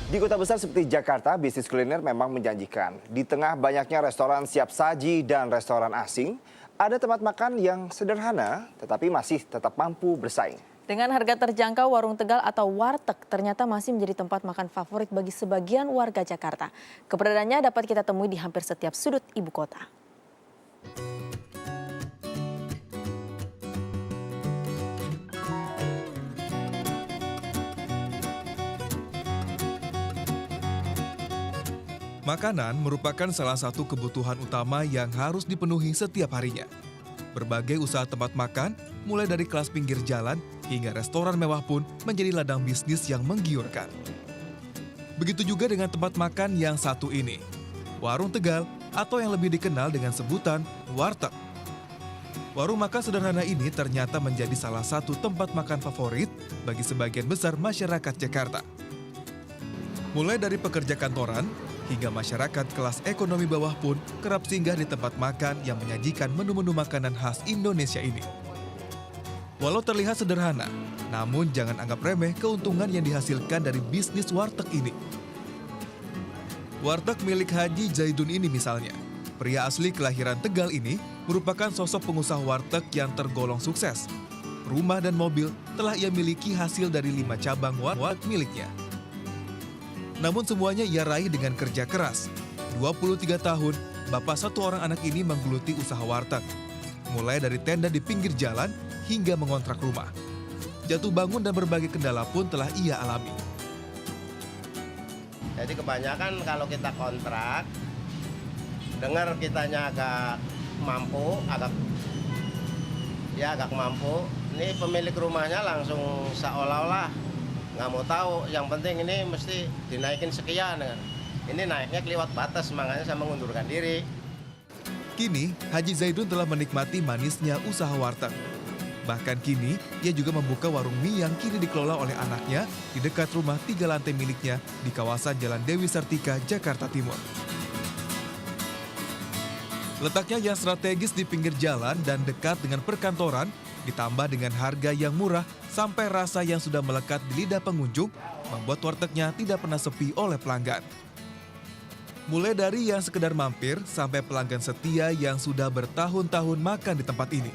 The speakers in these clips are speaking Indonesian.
Di kota besar seperti Jakarta, bisnis kuliner memang menjanjikan. Di tengah banyaknya restoran siap saji dan restoran asing, ada tempat makan yang sederhana tetapi masih tetap mampu bersaing. Dengan harga terjangkau, warung Tegal atau warteg ternyata masih menjadi tempat makan favorit bagi sebagian warga Jakarta. Keberadaannya dapat kita temui di hampir setiap sudut ibu kota. Makanan merupakan salah satu kebutuhan utama yang harus dipenuhi setiap harinya. Berbagai usaha tempat makan, mulai dari kelas pinggir jalan hingga restoran mewah pun menjadi ladang bisnis yang menggiurkan. Begitu juga dengan tempat makan yang satu ini, Warung Tegal atau yang lebih dikenal dengan sebutan warteg. Warung makan sederhana ini ternyata menjadi salah satu tempat makan favorit bagi sebagian besar masyarakat Jakarta. Mulai dari pekerja kantoran, hingga masyarakat kelas ekonomi bawah pun kerap singgah di tempat makan yang menyajikan menu-menu makanan khas Indonesia ini. Walau terlihat sederhana, namun jangan anggap remeh keuntungan yang dihasilkan dari bisnis warteg ini. Warteg milik Haji Zaidun ini misalnya, pria asli kelahiran Tegal ini merupakan sosok pengusaha warteg yang tergolong sukses. Rumah dan mobil telah ia miliki hasil dari 5 cabang warteg miliknya. Namun semuanya ia raih dengan kerja keras. 23 tahun, bapak satu orang anak ini menggeluti usaha warteg. Mulai dari tenda di pinggir jalan hingga mengontrak rumah. Jatuh bangun dan berbagai kendala pun telah ia alami. Jadi kebanyakan kalau kita kontrak, dengar kitanya agak mampu, agak mampu. Ini pemilik rumahnya langsung seolah-olah nggak mau tahu, yang penting ini mesti dinaikin sekian. Ini naiknya kelewat batas, makanya saya mengundurkan diri. Kini, Haji Zaidun telah menikmati manisnya usaha warteg. Bahkan kini, ia juga membuka warung mie yang kini dikelola oleh anaknya di dekat rumah 3 lantai miliknya di kawasan Jalan Dewi Sartika, Jakarta Timur. Letaknya yang strategis di pinggir jalan dan dekat dengan perkantoran, ditambah dengan harga yang murah sampai rasa yang sudah melekat di lidah pengunjung, membuat wartegnya tidak pernah sepi oleh pelanggan. Mulai dari yang sekedar mampir sampai pelanggan setia yang sudah bertahun-tahun makan di tempat ini.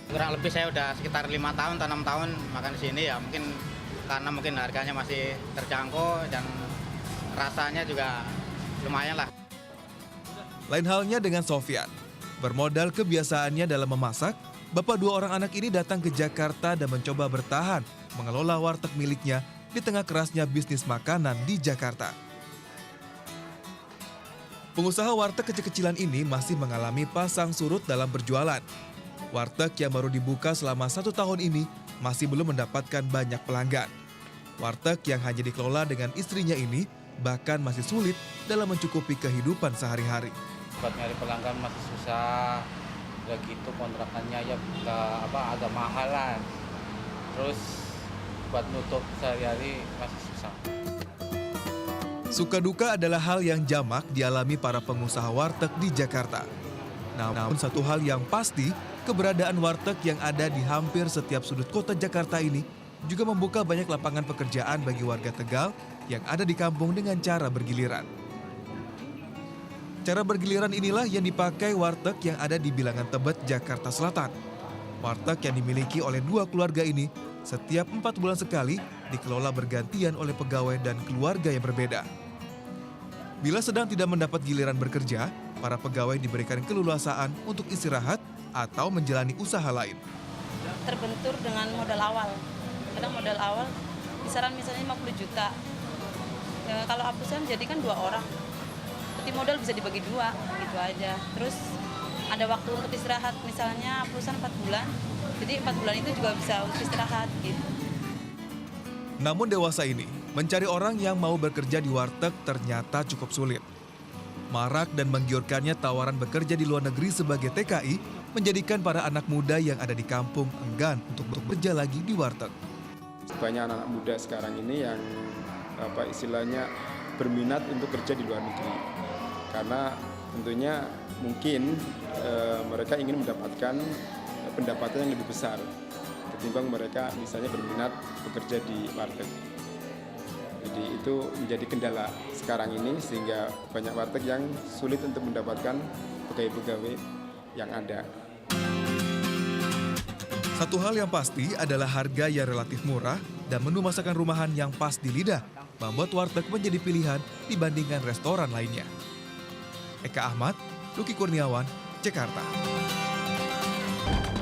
Kurang lebih saya udah sekitar 5 tahun atau 6 tahun makan di sini ya, mungkin harganya masih terjangkau dan rasanya juga lumayan lah. Lain halnya dengan Sofyan. Bermodal kebiasaannya dalam memasak, bapak 2 orang anak ini datang ke Jakarta dan mencoba bertahan mengelola warteg miliknya di tengah kerasnya bisnis makanan di Jakarta. Pengusaha warteg kecil-kecilan ini masih mengalami pasang surut dalam berjualan. Warteg yang baru dibuka selama 1 tahun ini masih belum mendapatkan banyak pelanggan. Warteg yang hanya dikelola dengan istrinya ini bahkan masih sulit dalam mencukupi kehidupan sehari-hari. Buat nyari pelanggan masih susah, udah gitu kontrakannya ya agak mahalan. Terus buat nutup sehari-hari masih susah. Suka duka adalah hal yang jamak dialami para pengusaha warteg di Jakarta. Namun satu hal yang pasti, keberadaan warteg yang ada di hampir setiap sudut kota Jakarta ini juga membuka banyak lapangan pekerjaan bagi warga Tegal yang ada di kampung dengan cara bergiliran. Cara bergiliran inilah yang dipakai warteg yang ada di Bilangan Tebet, Jakarta Selatan. Warteg yang dimiliki oleh 2 keluarga ini setiap 4 bulan sekali dikelola bergantian oleh pegawai dan keluarga yang berbeda. Bila sedang tidak mendapat giliran bekerja, para pegawai diberikan keleluasaan untuk istirahat atau menjalani usaha lain. Terbentur dengan modal awal. Kadang modal awal kisaran misalnya 50 juta. Ya, kalau perusahaan jadi kan 2 orang. Berarti modal bisa dibagi 2, gitu aja. Terus ada waktu untuk istirahat, misalnya perusahaan 4 bulan. Jadi 4 bulan itu juga bisa untuk istirahat gitu. Namun dewasa ini, mencari orang yang mau bekerja di warteg ternyata cukup sulit. Marak dan menggiurkannya tawaran bekerja di luar negeri sebagai TKI menjadikan para anak muda yang ada di kampung enggan untuk bekerja lagi di warteg. Banyak anak muda sekarang ini yang istilahnya berminat untuk kerja di luar negeri. Karena tentunya mungkin mereka ingin mendapatkan pendapatan yang lebih besar ketimbang mereka misalnya berminat bekerja di warteg. Jadi itu menjadi kendala sekarang ini sehingga banyak warteg yang sulit untuk mendapatkan pegawai-pegawai yang ada. Satu hal yang pasti adalah harga yang relatif murah dan menu masakan rumahan yang pas di lidah membuat warteg menjadi pilihan dibandingkan restoran lainnya. Eka Ahmad, Luki Kurniawan, Jakarta.